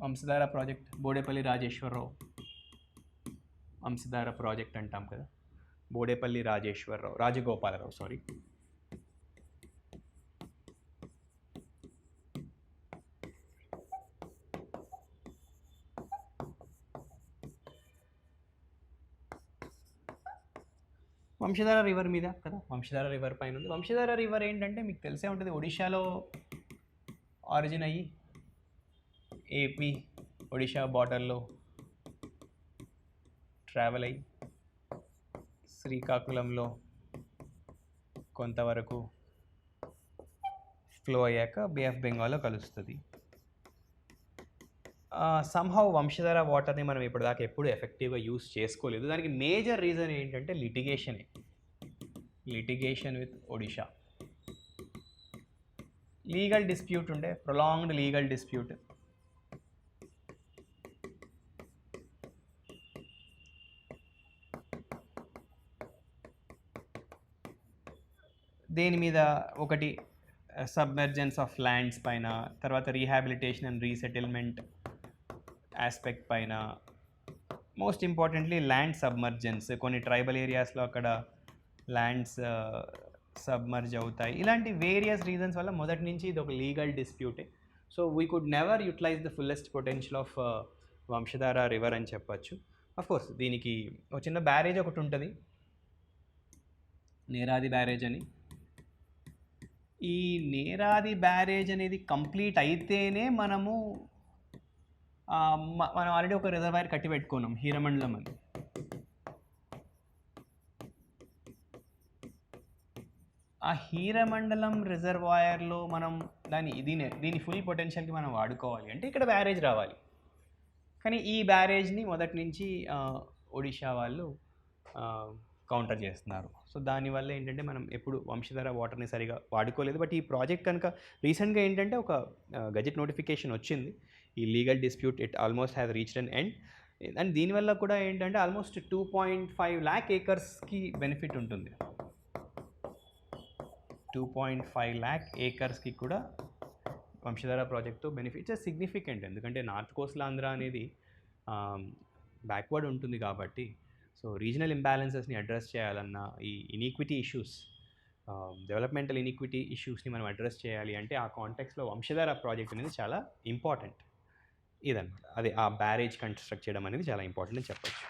Vamsadhara project Bodepalli Rajeswara Rao, Vamsadhara project అంటాం కదా, Bodepalli Rajagopala Rao sorry. Vamsadhara river మీద కదా, వంశధార రివర్ పైన ఉంది. వంశధార రివర్ ఏంటంటే మీకు తెలిసే ఉంటుంది, ఒడిశాలో ఆరిజిన్ అయ్యి ఏపీ ఒడిశా బార్డర్లో ట్రావెల్ అయ్యి శ్రీకాకుళంలో కొంతవరకు ఫ్లో అయ్యాక బే ఆఫ్ బెంగాల్లో కలుస్తుంది. సమ్హౌ వంశధార వాటర్ని మనం ఇప్పటిదాకా ఎప్పుడు ఎఫెక్టివ్గా యూస్ చేసుకోలేదు. దానికి మేజర్ రీజన్ ఏంటంటే litigation with Odisha. Legal dispute ఉండే, ప్రొలాంగ్డ్ లీగల్ డిస్ప్యూట్. దేని మీద, ఒకటి సబ్మెర్జెన్స్ ఆఫ్ ల్యాండ్స్ పైన, తర్వాత రీహాబిలిటేషన్ అండ్ రీసెటిల్మెంట్ ఆస్పెక్ట్ పైన, మోస్ట్ ఇంపార్టెంట్లీ ల్యాండ్ సబ్మర్జెన్స్. కొన్ని ట్రైబల్ ఏరియాస్లో అక్కడ ల్యాండ్స్ సబ్మర్జ్ అవుతాయి. ఇలాంటి వేరియస్ రీజన్స్ వల్ల మొదటి నుంచి ఇది ఒక లీగల్ డిస్ప్యూటే. So we could never utilize the fullest potential of Vamsadhara river అని చెప్పచ్చు. అఫ్కోర్స్ దీనికి ఒక చిన్న బ్యారేజ్ ఒకటి ఉంటుంది, నేరాది బ్యారేజ్ అని. ఈ నేరాది బ్యారేజ్ అనేది కంప్లీట్ అయితేనే మనం ఆల్రెడీ ఒక రిజర్వాయర్ కట్టి పెట్టుకున్నాం, హీరమండలం అని. ఆ హీరమండలం రిజర్వాయర్లో మనం దీని ఫుల్ పొటెన్షియల్కి మనం వాడుకోవాలి అంటే ఇక్కడ బ్యారేజ్ రావాలి. కానీ ఈ బ్యారేజ్ని మొదటి నుంచి ఒడిషా వాళ్ళు కౌంటర్ చేస్తున్నారు. సో దానివల్ల ఏంటంటే మనం ఎప్పుడు వంశధార వాటర్ని సరిగా వాడుకోలేదు. బట్ ఈ ప్రాజెక్ట్ కనుక రీసెంట్గా ఏంటంటే ఒక గజెట్ నోటిఫికేషన్ వచ్చింది, ఈ legal dispute it almost has reached an end. And దీనివల్ల కూడా ఏంటంటే ఆల్మోస్ట్ 2.5 lakh ఏకర్స్కి బెనిఫిట్ ఉంటుంది. 2.5 lakh ఏకర్స్కి కూడా వంశధార ప్రాజెక్ట్తో బెనిఫిట్స్ సిగ్నిఫికెంట్. ఎందుకంటే నార్త్ కోస్టల్ ఆంధ్ర అనేది బ్యాక్వర్డ్ ఉంటుంది కాబట్టి, సో రీజనల్ ఇంబ్యాలెన్సెస్ని అడ్రస్ చేయాలన్నా, ఈ ఇనీక్విటీ ఇష్యూస్, డెవలప్మెంటల్ ఇనీక్విటీ ఇష్యూస్ని మనం అడ్రస్ చేయాలి అంటే ఆ కాంటెక్స్లో వంశధార ప్రాజెక్ట్ అనేది చాలా ఇంపార్టెంట్. ఇదన్నమాట, అది ఆ బ్యారేజ్ కన్స్ట్రక్ట్ చేయడం అనేది చాలా ఇంపార్టెంట్ అని చెప్పచ్చు.